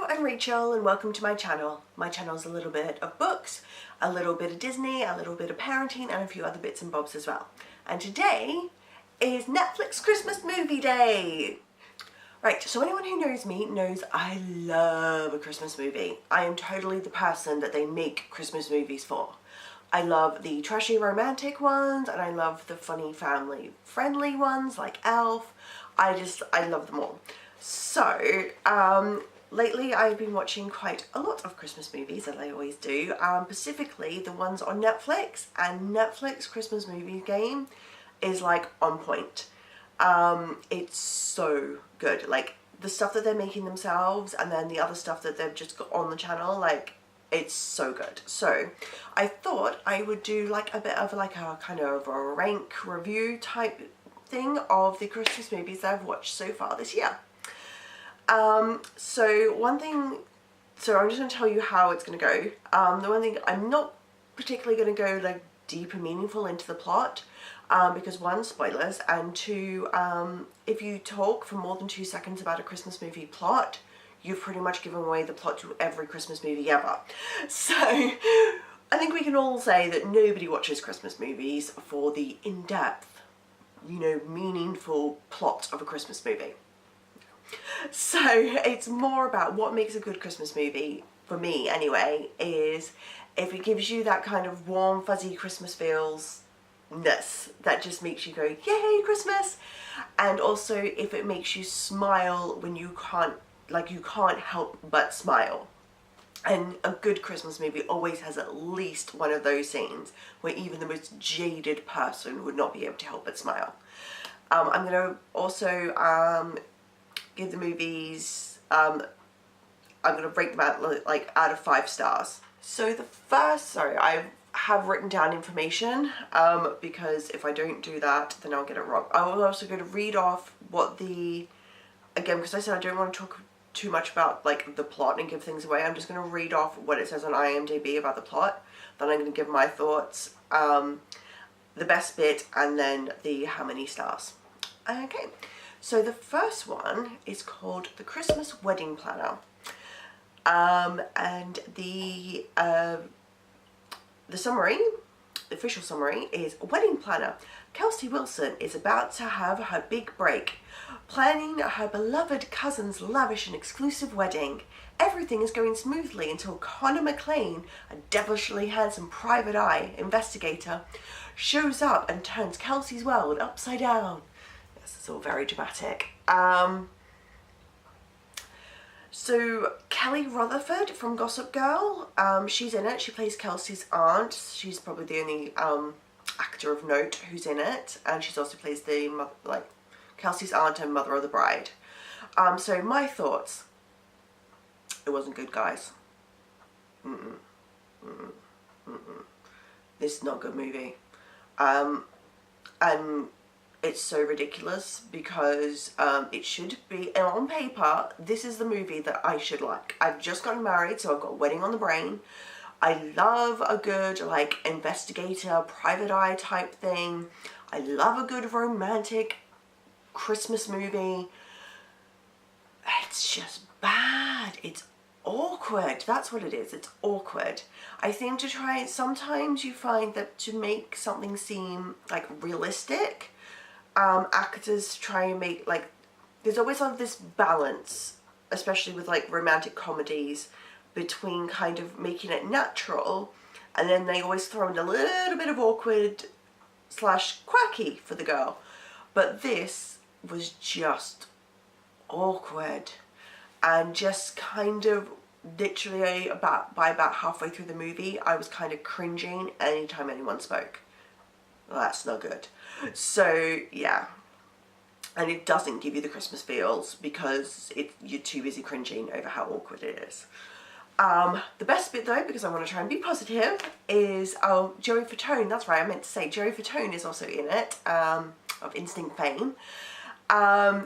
I'm Rachel and welcome to my channel. My channel's a little bit of books, a little bit of Disney, a little bit of parenting and a few other bits and bobs as well. And today is Netflix Christmas movie day. Right, so anyone who knows me knows I love a Christmas movie. I am totally the person that they make Christmas movies for. I love the trashy romantic ones and I love the funny family friendly ones like Elf. I love them all. So, lately I've been watching quite a lot of Christmas movies, as I always do, specifically the ones on Netflix, and Netflix Christmas movie game is like on point. It's so good, like the stuff that they're making themselves and then the other stuff that they've just got on the channel, like it's so good. So I thought I would do like a bit of like a kind of a rank review type thing of the Christmas movies that I've watched so far this year. So I'm just going to tell you how it's going to go. The one thing, I'm not particularly going to go like deep and meaningful into the plot, because one, spoilers, and two, if you talk for more than 2 seconds about a Christmas movie plot, you've pretty much given away the plot to every Christmas movie ever. So I think we can all say that nobody watches Christmas movies for the in-depth, you know, meaningful plot of a Christmas movie. So it's more about what makes a good Christmas movie, for me anyway, is if it gives you that kind of warm, fuzzy Christmas feels-ness that just makes you go, yay, Christmas! And also if it makes you smile when you can't help but smile. And a good Christmas movie always has at least one of those scenes where even the most jaded person would not be able to help but smile. I'm going to also give the movies, I'm going to break them out like out of 5 stars. So the first, I have written down information, because if I don't do that, then I'll get it wrong. I'm also going to read off what again, because I said I don't want to talk too much about like the plot and give things away, I'm just going to read off what it says on IMDb about the plot, then I'm going to give my thoughts, the best bit, and then the how many stars. Okay. So the first one is called The Christmas Wedding Planner, and the summary, the official summary is: Wedding Planner. Kelsey Wilson is about to have her big break, planning her beloved cousin's lavish and exclusive wedding. Everything is going smoothly until Connor McLean, a devilishly handsome private eye investigator, shows up and turns Kelsey's world upside down. It's all very dramatic. So Kelly Rutherford from Gossip Girl, she's in it. She plays Kelsey's aunt. She's probably the only actor of note who's in it, and she also plays the Kelsey's aunt and mother of the bride. So my thoughts: it wasn't good, guys. This is not a good movie, and it's so ridiculous because it should be, and on paper, this is the movie that I should like. I've just gotten married, so I've got a wedding on the brain. I love a good, like, investigator, private eye type thing. I love a good romantic Christmas movie. It's just bad. It's awkward. That's what it is. It's awkward. I think sometimes you find that to make something seem, like, realistic, actors try and make, like, there's always like this balance, especially with like romantic comedies, between kind of making it natural and then they always throw in a little bit of awkward / quirky for the girl. But this was just awkward and just kind of literally by about halfway through the movie I was kind of cringing anytime anyone spoke. Well, that's not good. So yeah, and it doesn't give you the Christmas feels because you're too busy cringing over how awkward it is. The best bit though, because I want to try and be positive, is Joey Fatone. That's right, I meant to say Joey Fatone is also in it, of Instinct fame.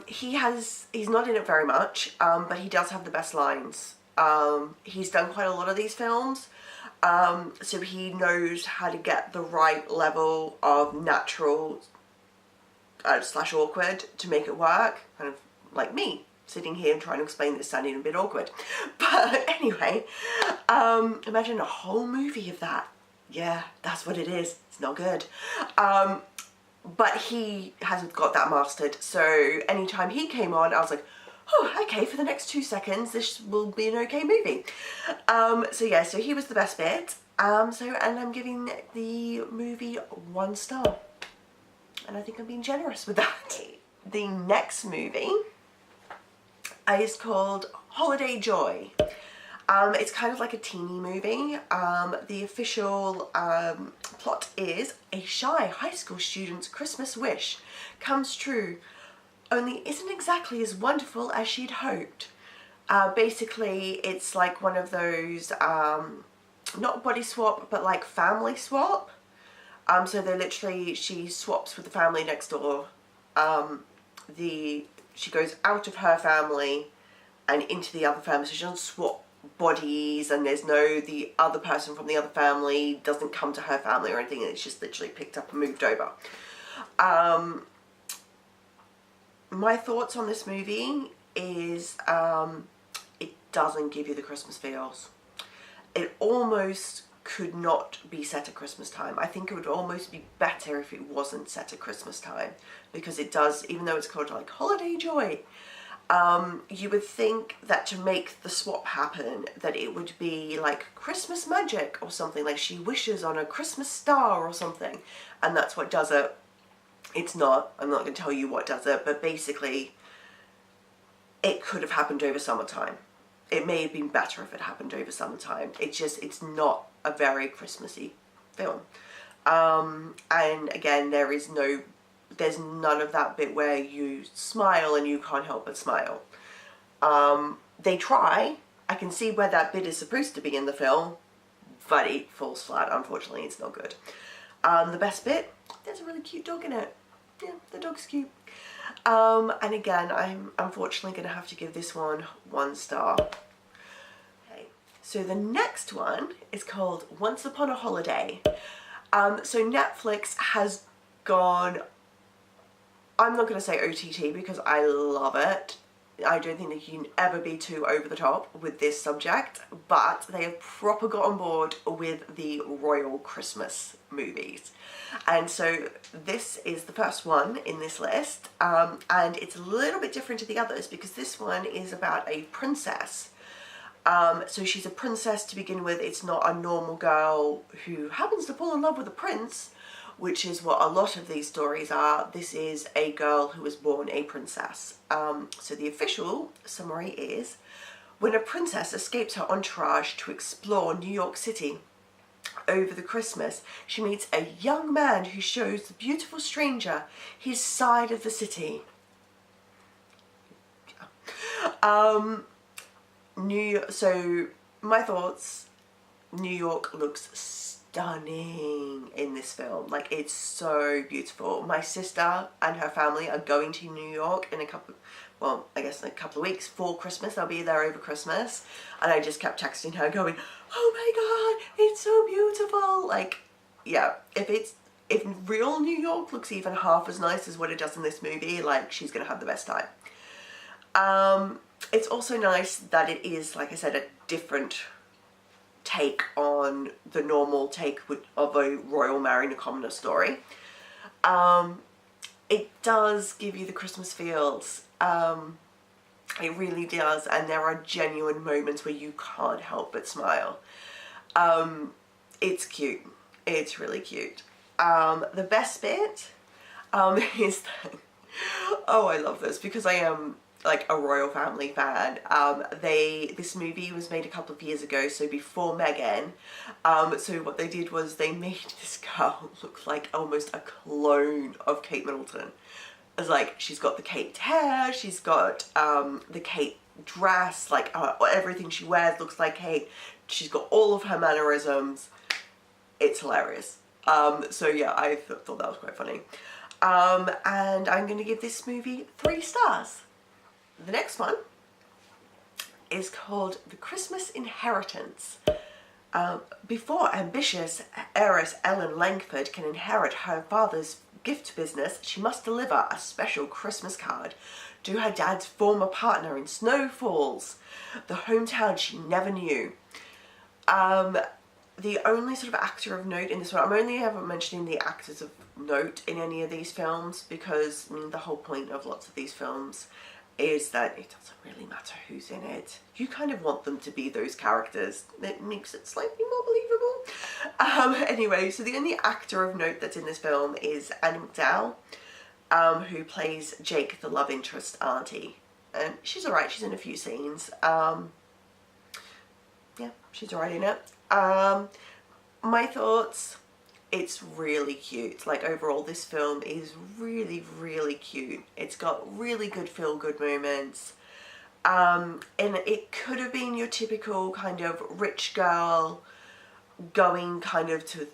He's not in it very much, but he does have the best lines. He's done quite a lot of these films. So he knows how to get the right level of natural / awkward to make it work, kind of like me. sitting here and trying to explain this sounding a bit awkward. But anyway, imagine a whole movie of that. Yeah, that's what it is. It's not good. But he hasn't got that mastered. So anytime he came on, I was like, oh, okay, for the next 2 seconds, this will be an okay movie. So yeah, so he was the best bit. And I'm giving the movie 1 star. And I think I'm being generous with that. The next movie is called Holiday Joy. It's kind of like a teeny movie. The official plot is a shy high school student's Christmas wish comes true, only isn't exactly as wonderful as she'd hoped. Basically, it's like one of those, not body swap, but like family swap. So they literally, she swaps with the family next door. She goes out of her family and into the other family, so she doesn't swap bodies, and there's no, the other person from the other family doesn't come to her family or anything, it's just literally picked up and moved over. My thoughts on this movie is it doesn't give you the Christmas feels. It almost could not be set at Christmas time. I think it would almost be better if it wasn't set at Christmas time, because it does, even though it's called like Holiday Joy, you would think that to make the swap happen, that it would be like Christmas magic or something, like she wishes on a Christmas star or something, and that's what does it. It's not. I'm not going to tell you what does it, but basically it could have happened over summertime. It may have been better if it happened over summertime. It's not a very Christmassy film. And again, there's none of that bit where you smile and you can't help but smile. They try. I can see where that bit is supposed to be in the film, but it falls flat. Unfortunately, it's not good. The best bit, there's a really cute dog in it. Yeah, the dog's cute. And again, I'm unfortunately going to have to give this one 1 star. Okay, so the next one is called Once Upon a Holiday. So Netflix has gone, I'm not going to say OTT because I love it. I don't think that you can ever be too over the top with this subject, but they have proper got on board with the royal Christmas movies. And so this is the first one in this list, and it's a little bit different to the others because this one is about a princess. So she's a princess to begin with. It's not a normal girl who happens to fall in love with a prince, which is what a lot of these stories are. This is a girl who was born a princess. So the official summary is, when a princess escapes her entourage to explore New York City over the Christmas, she meets a young man who shows the beautiful stranger his side of the city. So my thoughts, New York looks stunning in this film. Like, it's so beautiful. My sister and her family are going to New York in a couple of weeks for Christmas. They'll be there over Christmas, and I just kept texting her going, oh my god, it's so beautiful. Like, yeah, if real New York looks even half as nice as what it does in this movie, like, she's gonna have the best time. It's also nice that it is, like I said, a different take on the normal take of a royal marrying a commoner story. It does give you the Christmas feels. It really does, and there are genuine moments where you can't help but smile. It's cute. It's really cute. The best bit is that, oh, I love this because I am like a royal family fan. This movie was made a couple of years ago, so before Meghan. So what they did was they made this girl look like almost a clone of Kate Middleton. It's like, she's got the Kate hair, she's got the Kate dress, like everything she wears looks like Kate. She's got all of her mannerisms. It's hilarious. So yeah, I thought that was quite funny. And I'm going to give this movie 3 stars. The next one is called The Christmas Inheritance. Before ambitious heiress Ellen Langford can inherit her father's gift business, she must deliver a special Christmas card to her dad's former partner in Snow Falls, the hometown she never knew. The only sort of actor of note in this one, I'm only ever mentioning the actors of note in any of these films because the whole point of lots of these films is that it doesn't really matter who's in it. You kind of want them to be those characters. It makes it slightly more believable. Anyway, so the only actor of note that's in this film is Annie McDowell, who plays Jake, the love interest auntie. And she's alright, she's in a few scenes. Yeah, she's alright in it. My thoughts, it's really cute. Like, overall, this film is really, really cute. It's got really good feel-good moments. And it could have been your typical kind of rich girl going kind of to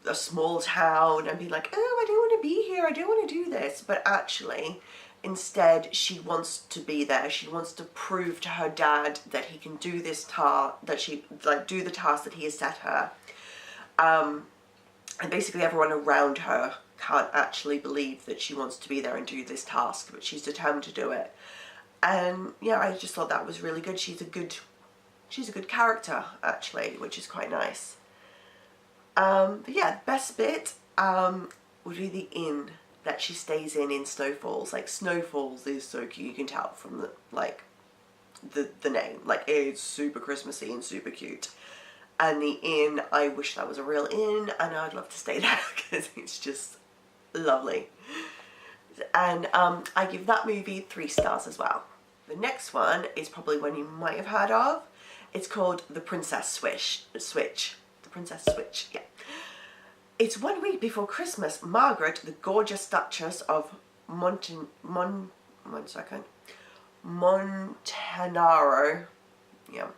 a small town and be like, oh, I don't want to be here, I don't want to do this. But actually, instead, she wants to be there. She wants to prove to her dad that he can do this task, that she, like, do the task that he has set her. And basically everyone around her can't actually believe that she wants to be there and do this task, but she's determined to do it. And yeah, I just thought that was really good. She's a good character, actually, which is quite nice. But yeah, best bit would be the inn that she stays in Snow Falls. Like, Snow Falls is so cute. You can tell from the, like, the name. Like, it's super Christmassy and super cute. And the inn, I wish that was a real inn, and I'd love to stay there because it's just lovely. And I give that movie 3 stars as well. The next one is probably one you might have heard of. It's called The Princess Switch. The Princess Switch, yeah. It's 1 week before Christmas. Margaret, the gorgeous Duchess of Montenaro, yeah.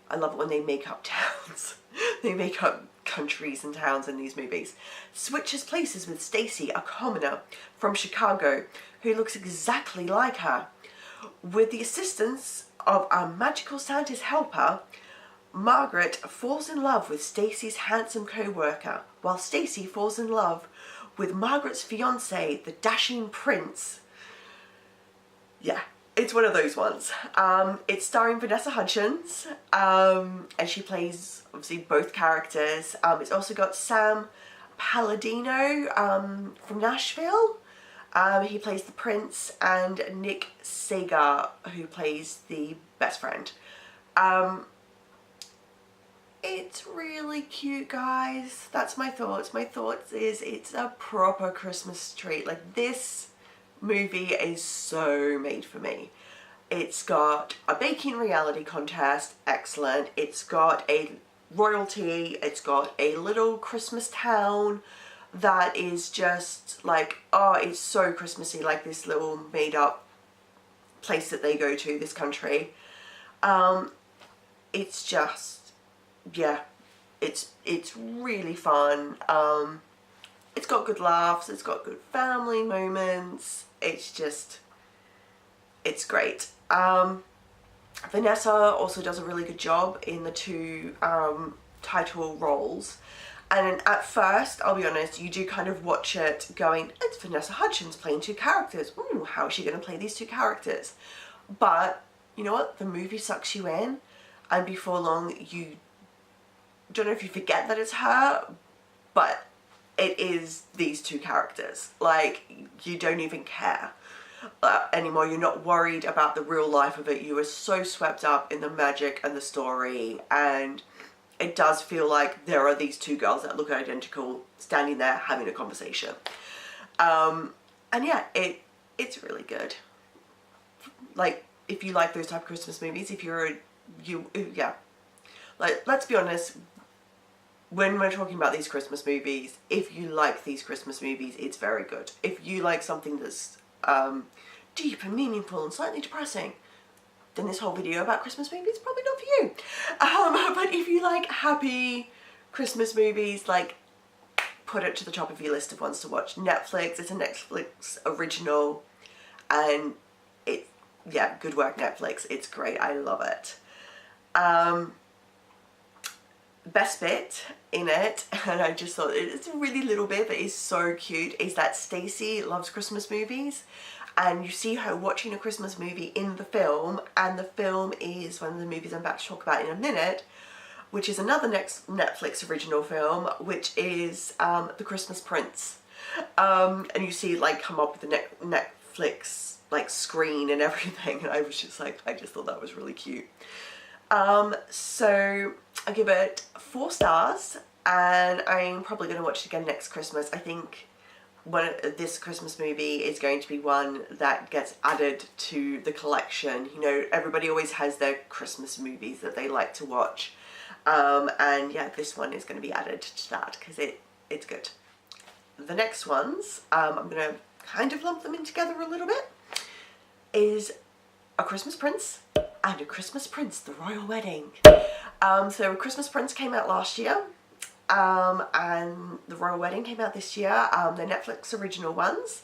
I love it when they make up towns. They make up countries and towns in these movies. Switches places with Stacy, a commoner from Chicago, who looks exactly like her. With the assistance of a magical Santa's helper, Margaret falls in love with Stacy's handsome co-worker, while Stacy falls in love with Margaret's fiancé, the dashing prince. Yeah. It's one of those ones. It's starring Vanessa Hudgens, and she plays, obviously, both characters. It's also got Sam Palladino from Nashville. He plays the prince, and Nick Sagar, who plays the best friend. It's really cute, guys. That's my thoughts. My thoughts is it's a proper Christmas treat. Like, this movie is so made for me. It's got a baking reality contest, excellent. It's got a royalty, it's got a little Christmas town that is just like, oh, it's so Christmassy, like this little made up place that they go to, this country. It's just, yeah, it's really fun. It's got good laughs, it's got good family moments, it's great. Vanessa also does a really good job in the 2 title roles. And at first, I'll be honest, you do kind of watch it going, it's Vanessa Hudgens playing 2 characters. Ooh, how is she going to play these 2 characters? But, you know what? The movie sucks you in. And before long, you don't know if you forget that it's her, but it is these 2 characters. Like, you don't even care anymore. You're not worried about the real life of it. You are so swept up in the magic and the story, and it does feel like there are these 2 girls that look identical standing there having a conversation. And yeah, it's really good. Like, if you like those type of Christmas movies, yeah, like, let's be honest, when we're talking about these Christmas movies, if you like these Christmas movies, it's very good. If you like something that's deep and meaningful and slightly depressing, then this whole video about Christmas movies is probably not for you. But if you like happy Christmas movies, like, put it to the top of your list of ones to watch. Netflix, it's a Netflix original, and yeah, good work, Netflix. It's great. I love it. best bit in it, and I just thought it's a really little bit but it's so cute, is that Stacey loves Christmas movies, and you see her watching a Christmas movie in the film, and the film is one of the movies I'm about to talk about in a minute, which is another next Netflix original film, which is The Christmas Prince. And you see it like come up with the Netflix like screen and everything, and I was just like, I just thought that was really cute. So I give it 4 stars, and I'm probably going to watch it again next Christmas. I think this Christmas movie is going to be one that gets added to the collection. You know, everybody always has their Christmas movies that they like to watch. And yeah, this one is going to be added to that because it's good. The next ones, I'm going to kind of lump them in together a little bit, is A Christmas Prince and A Christmas Prince, The Royal Wedding. So A Christmas Prince came out last year, and The Royal Wedding came out this year. They're Netflix original ones.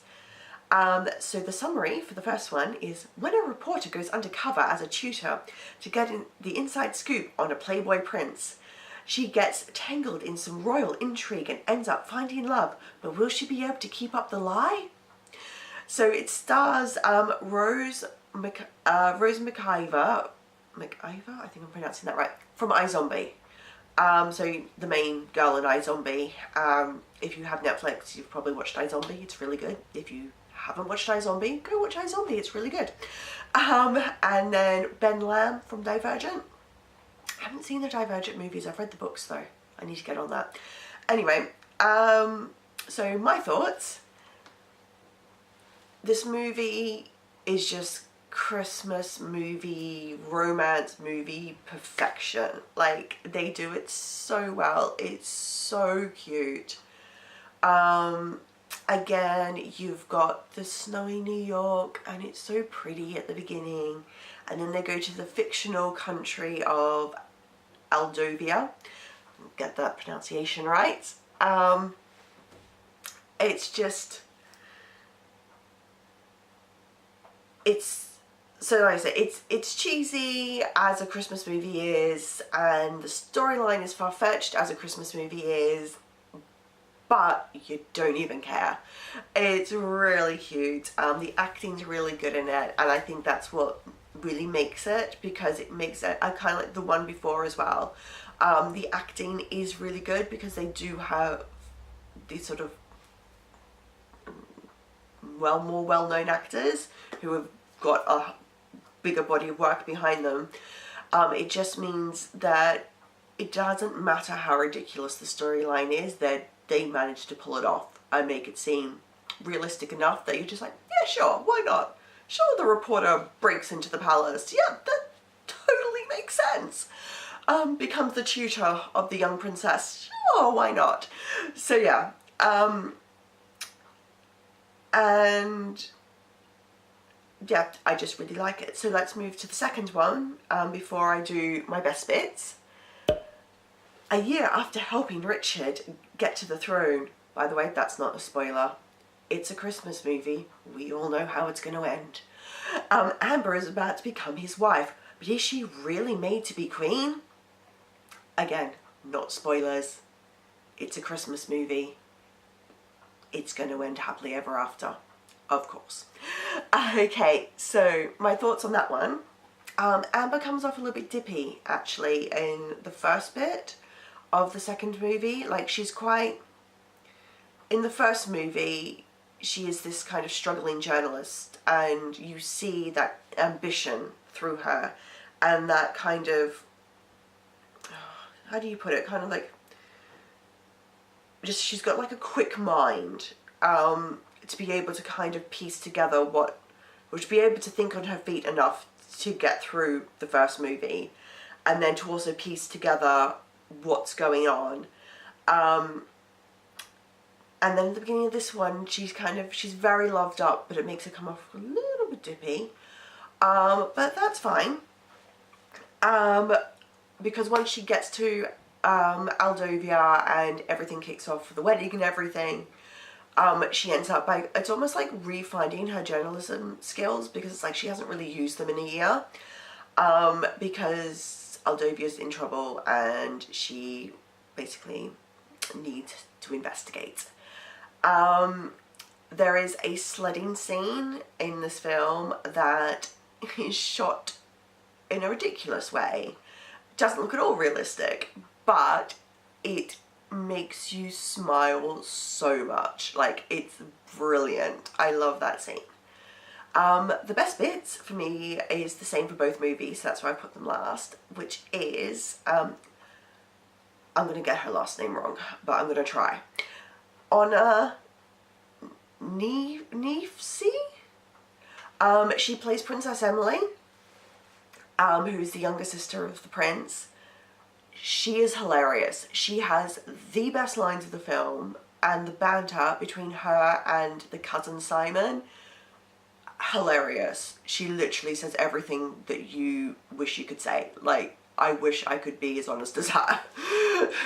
So the summary for the first one is, when a reporter goes undercover as a tutor to get the inside scoop on a Playboy prince, she gets tangled in some royal intrigue and ends up finding love, but will she be able to keep up the lie? So it stars Rose McIver, I think I'm pronouncing that right, from iZombie. So the main girl in iZombie. If you have Netflix, you've probably watched iZombie. It's really good. If you haven't watched iZombie, go watch iZombie. It's really good. And then Ben Lamb from Divergent. I haven't seen the Divergent movies. I've read the books though. I need to get on that. Anyway, so my thoughts. This movie is just Christmas movie, romance movie perfection. Like, they do it so well. It's so cute. Again, you've got the snowy New York, and it's so pretty at the beginning, and then they go to the fictional country of Aldovia. Get that pronunciation right. It's just, so like I said, it's cheesy as a Christmas movie is, and the storyline is far-fetched as a Christmas movie is, but you don't even care. It's really cute. The acting's really good in it, and I think that's what really makes it, because it makes it, I kind of like the one before as well. The acting is really good because they do have these sort of more well-known actors who have got a bigger body of work behind them. It just means that it doesn't matter how ridiculous the storyline is, that they manage to pull it off and make it seem realistic enough that you're just like, yeah, sure, why not? Sure, the reporter breaks into the palace. Yeah, that totally makes sense. Becomes the tutor of the young princess. Sure, why not? So yeah, and yeah, I just really like it. So let's move to the second one before I do my best bits. A year after helping Richard get to the throne. By the way, that's not a spoiler. It's a Christmas movie. We all know how it's going to end. Amber is about to become his wife, but is she really made to be queen? Again, not spoilers. It's a Christmas movie. It's going to end happily ever after. Of course. Okay, so my thoughts on that one. Amber comes off a little bit dippy, actually, in the first bit of the second movie. Like, she's quite... In the first movie, she is this kind of struggling journalist, and you see that ambition through her, and that kind of... How do you put it? Kind of like... Just, she's got like a quick mind, to be able to kind of piece together or to be able to think on her feet enough to get through the first movie, and then to also piece together what's going on. And then at the beginning of this one, she's very loved up, but it makes her come off a little bit dippy. But that's fine. Because once she gets to Aldovia and everything kicks off for the wedding and everything, she ends up by, it's almost like refinding her journalism skills, because it's like she hasn't really used them in a year, because Aldovia's in trouble and she basically needs to investigate. There is a sledding scene in this film that is shot in a ridiculous way. It doesn't look at all realistic, but it makes you smile so much. Like, it's brilliant. I love that scene. The best bits for me is the same for both movies, so that's why I put them last, which is, I'm going to get her last name wrong, but I'm going to try. Honor Neefsey? She plays Princess Emily, who's the younger sister of the prince. She is hilarious. She has the best lines of the film, and the banter between her and the cousin Simon, hilarious. She literally says everything that you wish you could say. Like, I wish I could be as honest as her.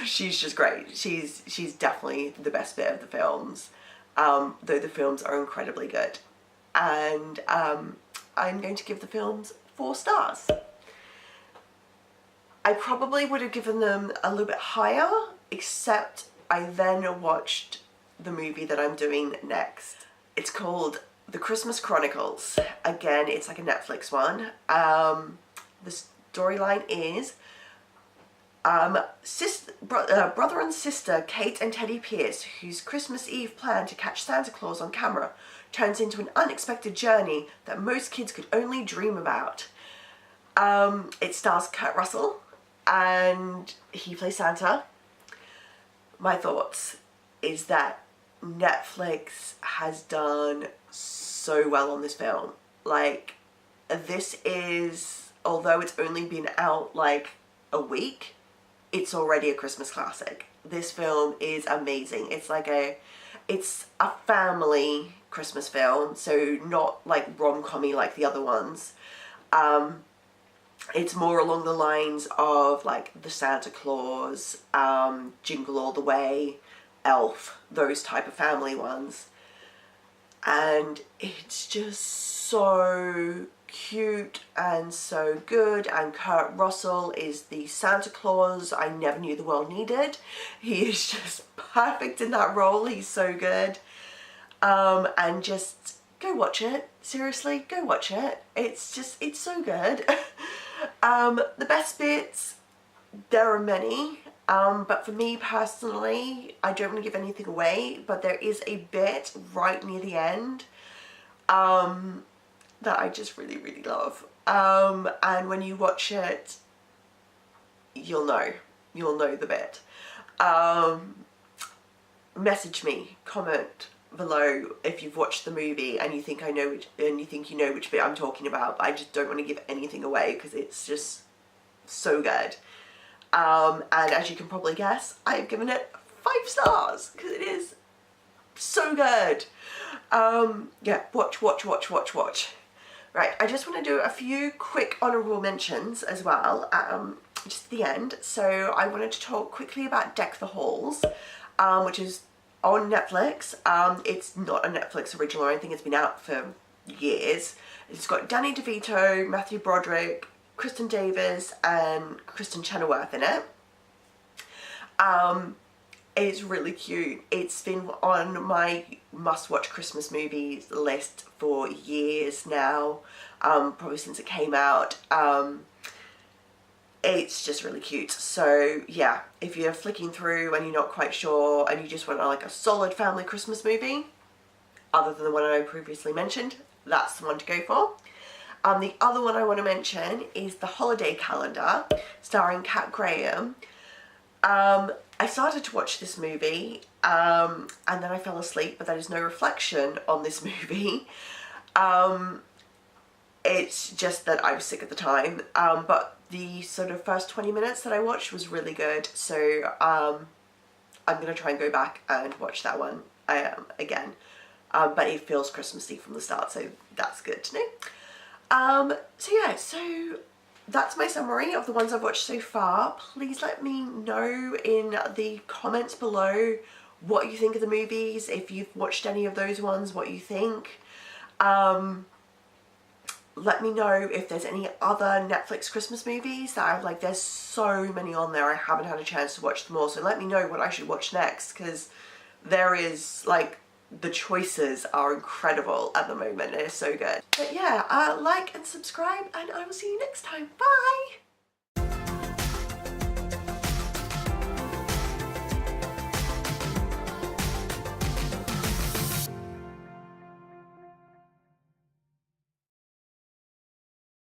She's just great. She's definitely the best bit of the films, though the films are incredibly good. And I'm going to give the films 4 stars. I probably would have given them a little bit higher, except I then watched the movie that I'm doing next. It's called The Christmas Chronicles. Again, it's like a Netflix one. The storyline is brother and sister Kate and Teddy Pierce, whose Christmas Eve plan to catch Santa Claus on camera turns into an unexpected journey that most kids could only dream about. It stars Kurt Russell, and he plays Santa. My thoughts is that Netflix has done so well on this film. Like, this is, although it's only been out like a week, it's already a Christmas classic. This film is amazing. It's a family Christmas film, so not like rom-com-y like the other ones. It's more along the lines of like the Santa Claus, Jingle All the Way, Elf, those type of family ones. And it's just so cute and so good, and Kurt Russell is the Santa Claus I never knew the world needed. He is just perfect in that role. He's so good. And just go watch it. Seriously, go watch it. It's so good. The best bits, there are many, but for me personally, I don't want to give anything away, but there is a bit right near the end that I just really, really love. And when you watch it, you'll know the bit. Message me, comment below if you've watched the movie and you think you know which bit I'm talking about, but I just don't want to give anything away because it's just so good. And as you can probably guess, I've given it 5 stars because it is so good. Yeah, watch. Right, I just want to do a few quick honourable mentions as well, just at the end. So I wanted to talk quickly about Deck the Halls, which is on Netflix. It's not a Netflix original or anything, it's been out for years. It's got Danny DeVito, Matthew Broderick, Kristen Davis and Kristen Chenoweth in it. It's really cute. It's been on my must-watch Christmas movies list for years now, probably since it came out. It's just really cute. So yeah, if you're flicking through and you're not quite sure and you just want like a solid family Christmas movie, other than the one I previously mentioned, that's the one to go for. The other one I want to mention is The Holiday Calendar, starring Kat Graham. I started to watch this movie and then I fell asleep, but that is no reflection on this movie. It's just that I was sick at the time, but the sort of first 20 minutes that I watched was really good, so I'm going to try and go back and watch that one again. But it feels Christmassy from the start, so that's good to know. So yeah, so that's my summary of the ones I've watched so far. Please let me know in the comments below what you think of the movies, if you've watched any of those ones, what you think. Let me know if there's any other Netflix Christmas movies that I've, like, there's so many on there, I haven't had a chance to watch them all, so let me know what I should watch next, because there is, like, the choices are incredible at the moment. It is so good. But yeah, like and subscribe, and I will see you next time. Bye!